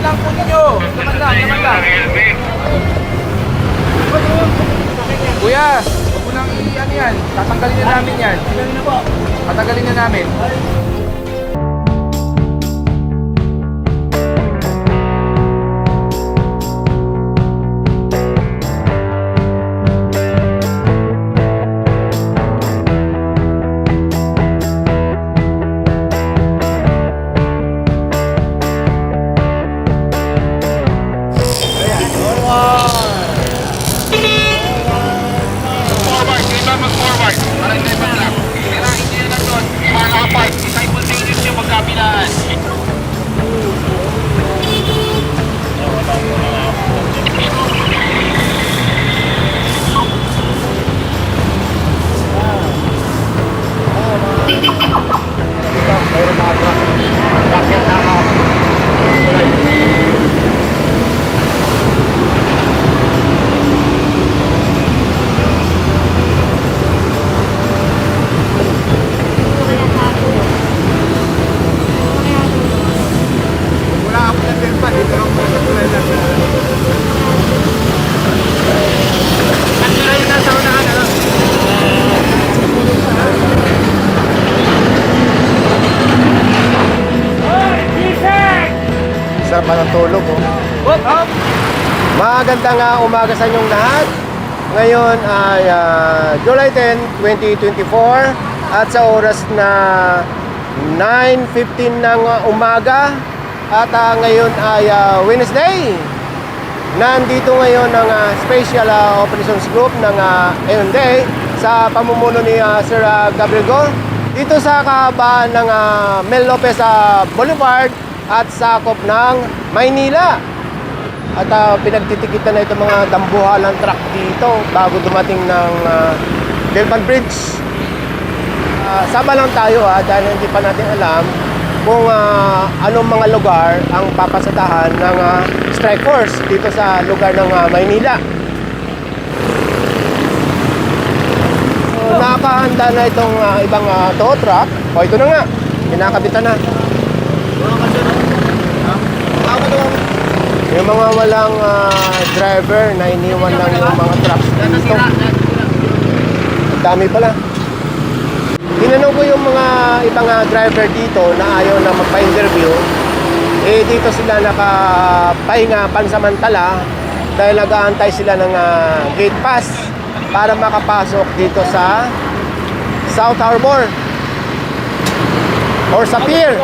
lang po ninyo. Laman lang, laman lang. Kuya, huwag mo nang i-ano yan. Tatanggalin na namin yan. Tatanggalin na namin. Sarap pa ng tulog, oh. Magandang umaga sa inyong lahat. Ngayon ay July 10, 2024 at sa oras na 9:15 ng umaga at ngayon ay Wednesday. Nandito ngayon ang Special Operations Group ng AMD sa pamumuno ni Sir Gabriel Go dito sa kahabaan ng Mel Lopez Boulevard at sakop ng Maynila. At pinagtitikitan na itong mga dambuhalang truck dito bago dumating ng Delpan Bridge. Sama lang tayo dahil hindi pa natin alam kung anong mga lugar ang papasadahan ng strike force dito sa lugar ng Maynila. So, nakahanda na itong ibang tow truck. O ito na nga, kinakabitan na. Yung mga walang driver na iniwan lang yung mga trucks dito. Ang dami pala. Tinanong ko yung mga ibang driver dito na ayaw na magpa-interview. Dito sila nakapahinga pansamantala dahil nag-aantay sila ng gate pass para makapasok dito sa South Harbor or sa pier.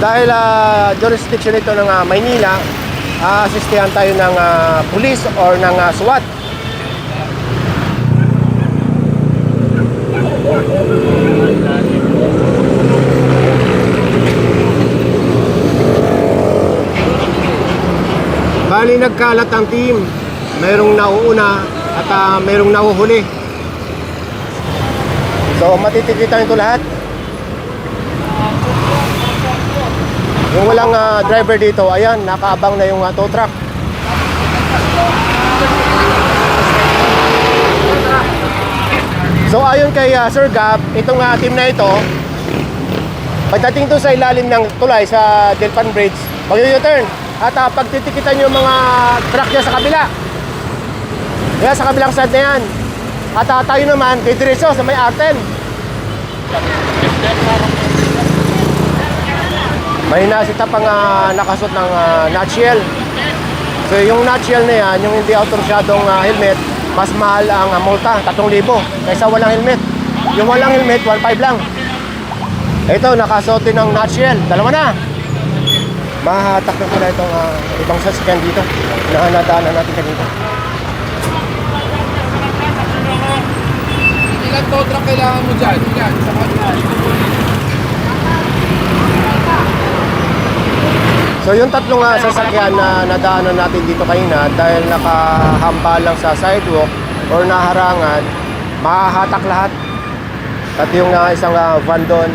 Dahil jurisdiction ito ng Maynila, asistihan tayo ng police or ng SWAT. Bali nagkalat ang team. Merong nauuna at merong nahuhuli. So matitikitan ito lahat. Yung walang driver dito, ayan, nakaabang na yung tow truck. So ayon kay Sir Gab, itong team na ito, pagdating to sa ilalim ng tulay sa Delpan Bridge, mag-u-turn at pagtitikitan yung mga truck niya sa kabila. Kaya sa kabilang side na yan. At tayo naman, kay diretso sa may Arten. May nasita pang nakasuot ng nutshell. So yung nutshell na yan, yung hindi autorisadong helmet, mas mahal ang multa, 3,000 kaysa walang helmet. Yung walang helmet, 1,500 lang. Ito, nakasuot din ng nutshell. Dalawa na. Mahatak na pala itong ibang sasakyan dito na nadaanan natin kanina. Ilan tow truck kailangan mo dyan? Ilan? Sa kanila. So yung tatlong sasakyan na nadaanan natin dito kanina dahil nakahamba lang sa sidewalk or naharangan, mahahatak lahat. At yung isang van doon.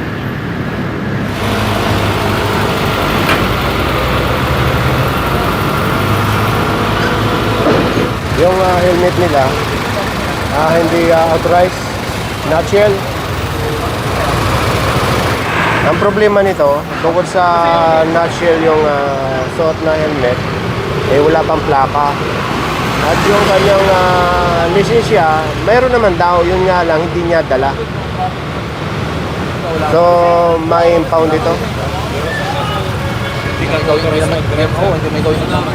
Yung helmet nila hindi authorized, nutshell. Ang problema nito, tungkol sa nutshell yung suot na helmet, eh wala pang plaka. At yung kanyang lisensya, mayroon naman daw, yun nga lang, hindi niya dala. So, may impound ito. Hindi ka gawin mo naman. Oo, hindi may gawin naman.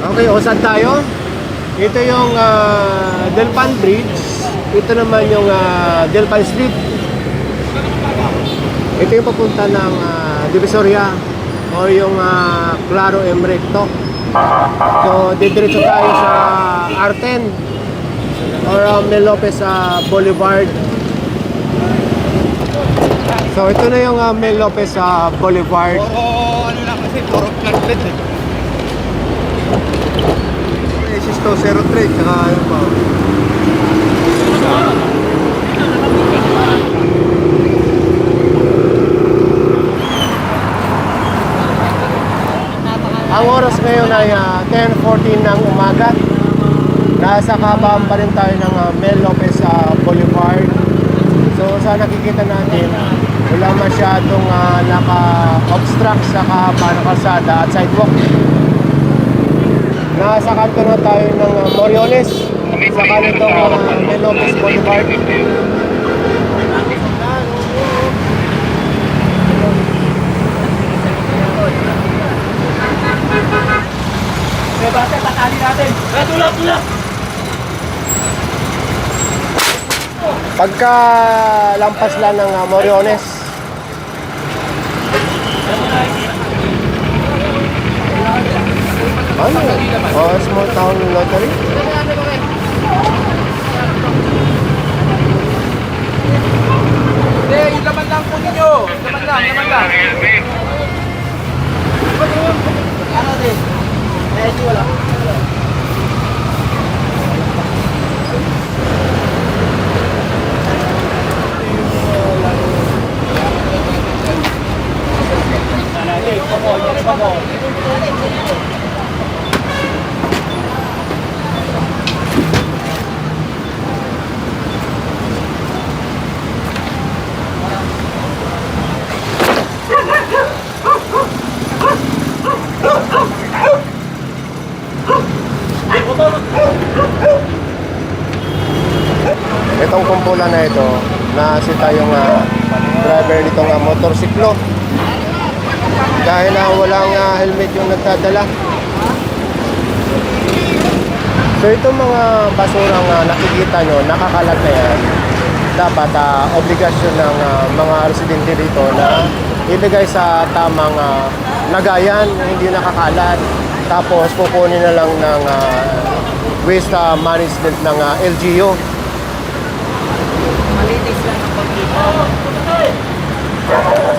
Okay, o saan tayo? Ito yung Delpan Bridge. Ito naman yung Delpan Street. Ito yung papunta ng Divisoria o yung Claro M. Recto. So, didiretso tayo sa R10 or Mel Lopez Boulevard. So, ito na yung Mel Lopez Boulevard. Ano lang kasi, puro flatbed eh. Sisto 03, tsaka ano pa. Ang oras ngayon ay 10:14 ng umaga. Nasa kabaan pa rin tayo ng Mel Lopez Boulevard. So sa nakikita natin, wala masyadong naka-obstruct sa kahabaan ng kalsada at sidewalk. Nasa kanto na tayo ng Moriones sa kanitong Mel Lopez Boulevard. Basta, tatali natin. Tulak! Pagka lampas lang ng Moriones, ano? Oh, small town lottery. Hindi, yung laman lang po ninyo. Laman lang. Ano din? Medyo wala. Itong kumpulan na ito, nasita yung driver nitong motorsiklo. Dahil walang helmet yung nagdadala. So itong mga basurang nakikita nyo, nakakalat na yan. Dapat obligasyon ng mga residente dito na ibigay sa tamang lagayan, hindi nakakalat. Tapos pupunin na lang ng waste management ng LGU. Malinis lang ang pagkita.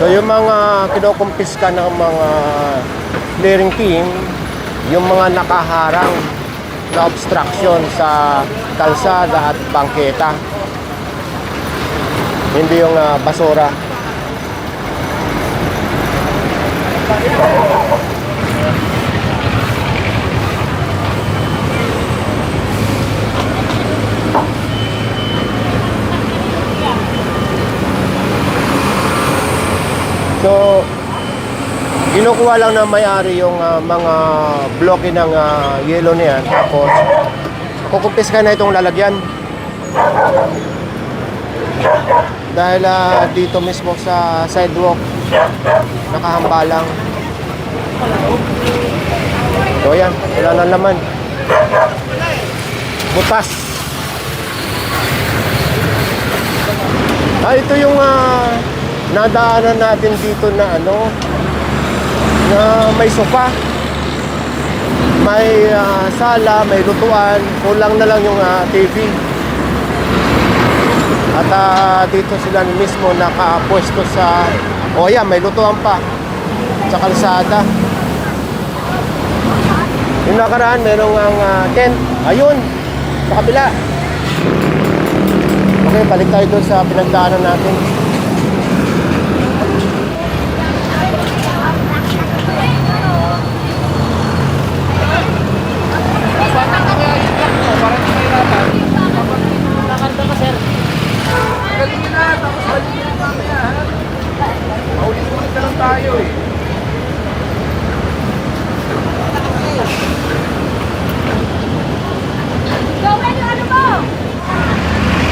So yung mga kinukumpiska ng mga clearing team, yung mga nakaharang na obstruction sa kalsada at bangketa. Hindi yung basura. So, kinukuha lang na may-ari yung mga bloke ng yelo na yan. Tapos, kukumpiska na itong lalagyan. Dahil dito mismo sa sidewalk, nakahambalang. So, yan. Wala nang laman. Butas. Ito yung nadaanan natin dito na na may sofa, may sala, may lutuan, kulang na lang yung TV. At dito sila mismo nakapwesto sa may lutuan pa sa kalsada. Yung nakaraan merong tent, ayun sa kabila. Okay, balik tayo doon sa pinagdaanan natin. Para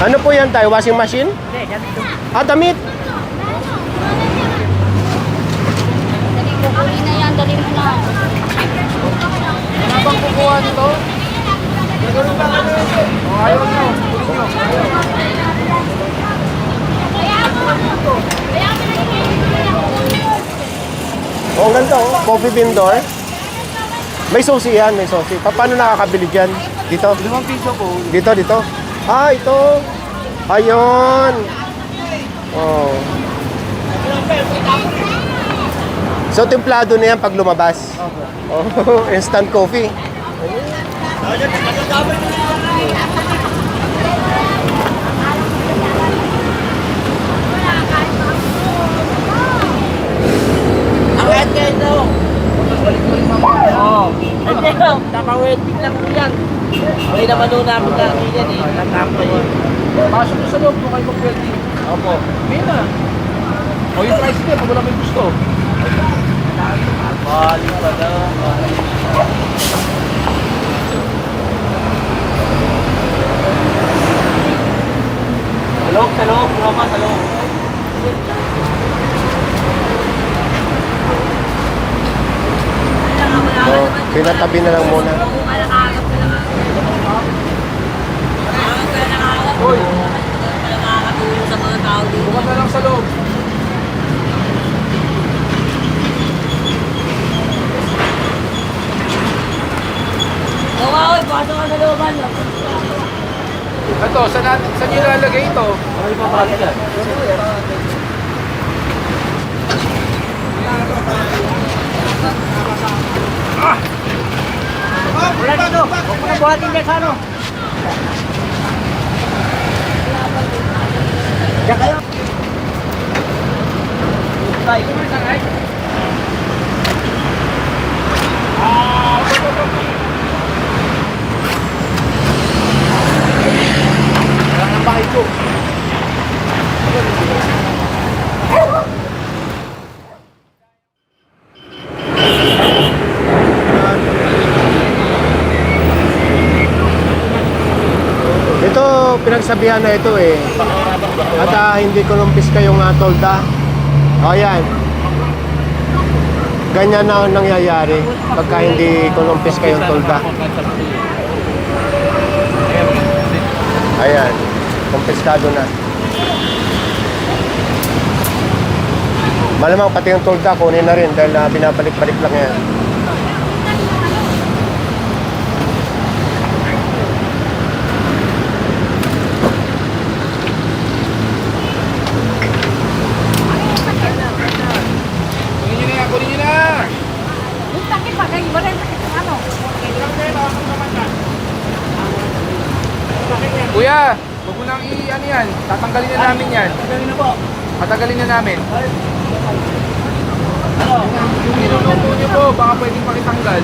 Ano po yan tayo? Washing machine? Hindi, ganito. Ah, damit. Dali ko, kunin na yan, dali mo na. Ano bang kukuha nito? Ayaw nyo. Kunin nyo. Oh, ang ganda oh. Coffee vendor. May susi yan, may susi. Paano nakakabili dyan? Dito? 5 piso po. Dito, dito. Ah, ito. Ayun. Oh. So, templado na yan pag lumabas. Oh, instant coffee. Ang kahit kayo daw. Oo. Hindi daw, napawaiting lang po yan. May naman doon namin namin yan eh. Natapos yun. Pasok nyo sa loob kung kayo mag-welding. Opo. May na. O yung tricycle, pag wala may gusto. Bali pa daw. Salong, salong, Roma, salong. So, pinatabi na lang muna. Hoy, bukas na lang sa loob. Ito, saan nyo lalagay ito? Ay, babali yan. Wala dito. Huwag mo na buhatin dyan sa ano. Diyan kayo. Bye. Wala nang bakit ko. Ito, pinagsabihan na ito eh. At hindi kulumpis kayong tolda. O yan. Ganyan na ang nangyayari pagka hindi kulumpis kayong tolda. Ayan. Kumpiskado na. Malamang pati yung tolda kunin na rin dahil binabalik-balik lang yan. Kunin nyo na, kunin nyo na! Yung sakit pa, kaya iba rin sakit ng ano. Kuya, huwag mo nang ano yan. Tatanggalin na namin yan. Galing na po. Patagalin na namin. Yung niluluto nyo po, baka pwedeng pakitanggal.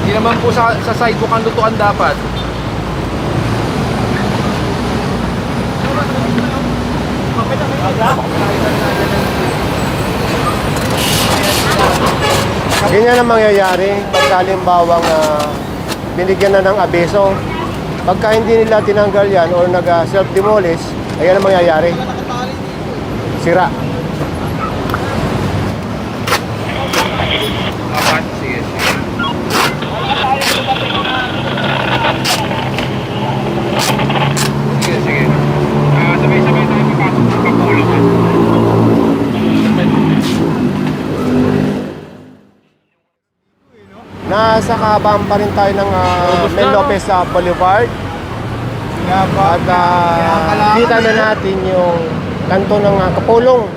Hindi naman po sa sidewalk ang lutuan dapat. Ganyan ang mangyayari pagka halimbawang binigyan na ng abeso. Pagka hindi nila tinanggal yan or nag-self-demolish, ayan ang mangyayari. Sira. Apat, sige. Sige, sige. Sabay-sabay tayo papasok ng kapulungan. Nasa kahabaan pa rin tayo ng Mel Lopez Boulevard. At kita na natin yung kanto ng Kapulong.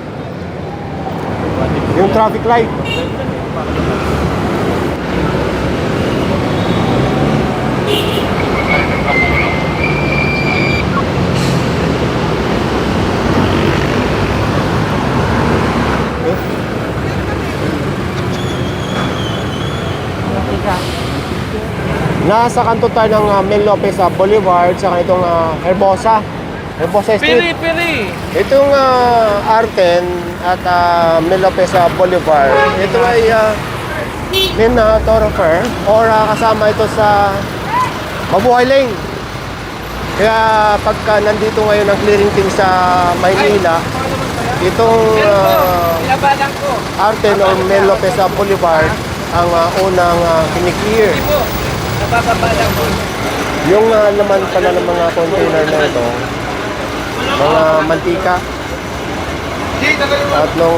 Yung traffic light. Nasa kanto tayo ng Mel Lopez Boulevard sa itong Herbosa Street. Piri! Itong R10 at Mel Lopez Boulevard, ito ay main thoroughfare or kasama ito sa Mabuhay Lane. Kaya pagka nandito ngayon ang clearing team sa Maynila, itong Pinabalang ko. Arten o Mel Lopez Boulevard ang unang kiniklear. Hindi po. Nababalang ko. Yung laman pala ng mga container na ito, mga mantika. At nung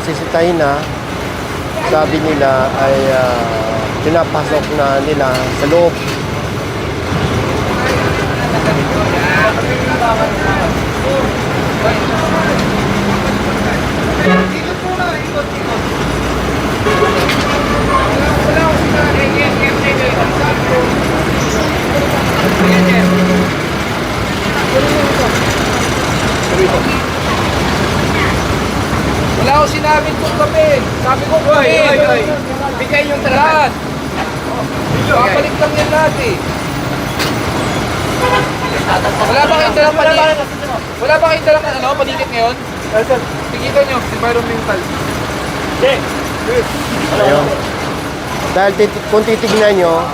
sisitahin na, sabi nila ay pinapasok na nila sa loob. Wala ko sinabing kung kami. Sabi ko kami. Bigay yung Lahat. Babalik lang yan lahat eh. Wala ba kayong dalang panikit? Wala ba kayong dalang panikit ngayon? Tikitan nyo, environmental. Ayun. Dahil kung titignan nyo,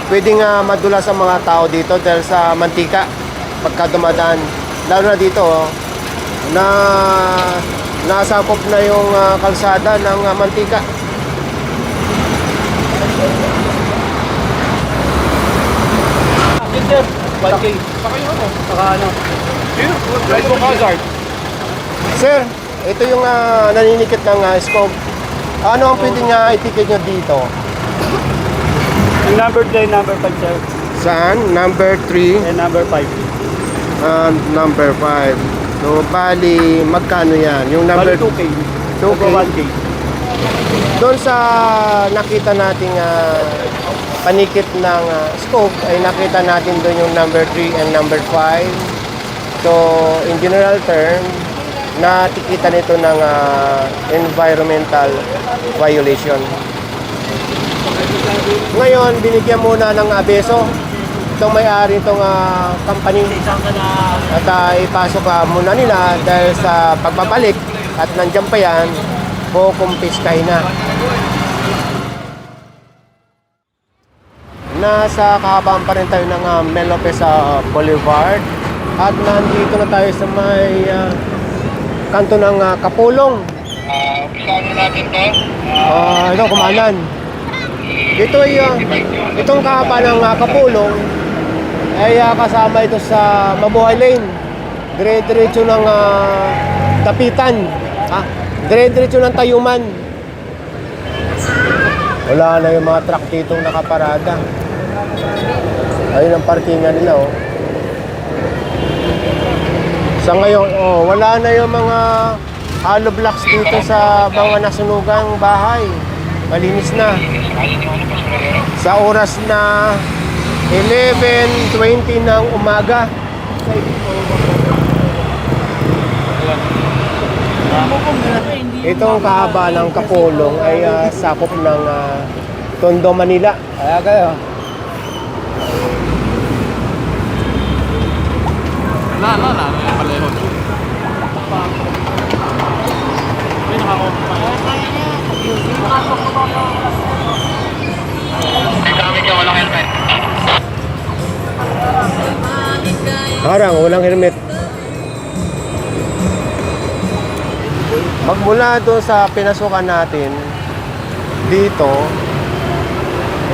pwedeng madula sa mga tao dito dahil sa mantika pagka dumadaan. Lalo na dito, na nasakop na yung kalsada ng mantika. Saka yung ano? Saka ano? Ride mo hazard. Sir, ito yung naninikit ng scope. Ano ang pwedeng itiket nyo dito? Yung number 3, number 5, sir. Saan? Number 3 And number 5. and number 5. So, bali, magkano yan? Yung number Bali 2K. 2K. 1K. Doon sa nakita nating panikit ng scope, ay nakita natin doon yung number 3 and number 5. So, in general term, natikita nito ng environmental violation. Ngayon, binigyan muna ng abeso itong may-ari itong company at ipasok muna nila dahil sa pagbabalik at nandiyan pa yan, kukumpiskay na. Nasa kahabaan pa rin tayo ng Mel Lopez Boulevard at nandito na tayo sa may kanto ng Kapulong. Umpisahan natin to. Ito, kumanan. Ito ay, itong kahaba ng Kapulong ay kasama ito sa Mabuhay Lane. Dire-diretso ng Dapitan. Dire-diretso ng Tayuman. Wala na yung mga truck dito nakaparada. Ayun ang parkingan nila, oh. Sa ngayon, wala na yung mga hollow blocks dito sa mga nasunugang bahay. Malinis na. Sa oras na 11:20 ng umaga. Itong kahaba ng Kapulong ay sakop ng Tondo, Manila. Kaya kayo. Gamit yung walang helmet. Harang, walang helmet. Magmula doon sa pinasukan natin dito,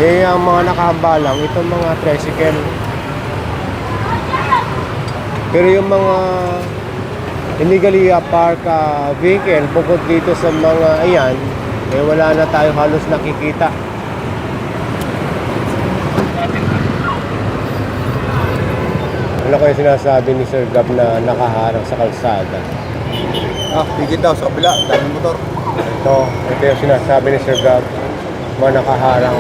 ang mga nakahambalang, itong mga tricycle. Pero yung mga illegally park vehicle, bukod dito sa mga ayan, wala na tayo halos nakikita. Ano ko yung sinasabi ni Sir Gab na nakaharang sa kalsada? Pigit daw sa kabila, daming motor. Ito yung sinasabi ni Sir Gab, mga nakaharang.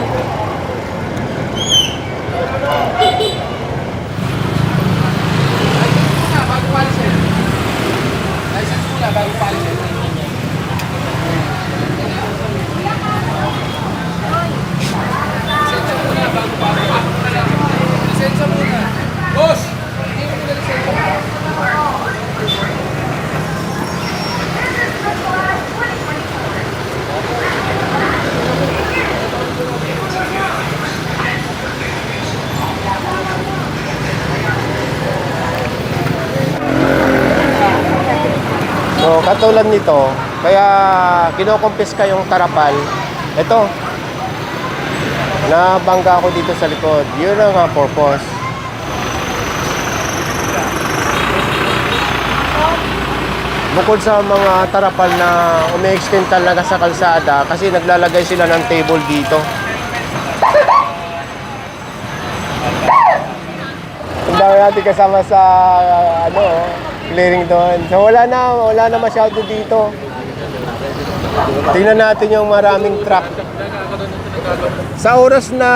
Bago palisin. License muna bago palisin. Lisensya muna bago palisin. Lisensya muna. Boss! Hindi mo muna lisensya. So, katulad nito, kaya kinokumpiska yung tarapal. Ito, nabangga ako dito sa likod. Yun ang purpose. Bukod sa mga tarapal na umi-extend talaga sa kalsada kasi naglalagay sila ng table dito. Ang dami natin kasama sa clearing doon. So wala na masyado dito. Tingnan natin yung maraming truck. Sa oras na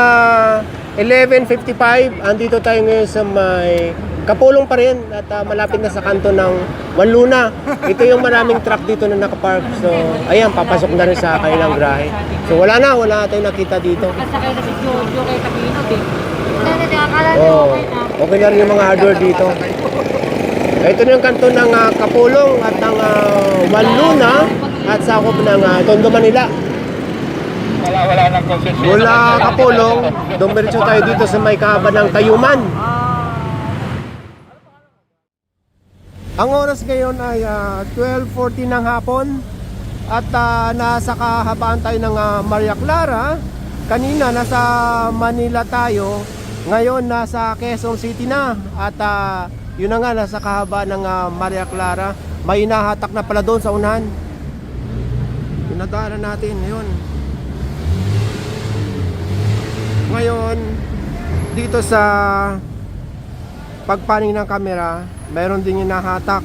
11:55, andito tayo ngayon sa may Kapulong pa rin at malapit na sa kanto ng Manluna. Ito yung maraming truck dito na nakapark. So, ayan, papasok na rin sa kanilang grahe. So, wala tayong nakita dito. Kasakay na si Jojo kay Camino din. Hindi, akala niyo Oh, okay na. okay na rin yung mga hardware dito. Ito na yung kanto ng Kapulong at ng Manluna at sakop ng Tondo, Manila. Wala nang concession. Mula Kapulong, dumiretso tayo dito sa may kahaba ng Tayuman. Ang oras ngayon ay 12:40 ng hapon at nasa kahabaan tayo ng Maria Clara. Kanina nasa Manila tayo, ngayon nasa Quezon City na at yun na nga, nasa kahabaan ng Maria Clara. May hinahatak na pala doon sa unahan. Pinadaanan natin ngayon. Ngayon, dito sa pagpaning ng kamera, mayroon din hinahatak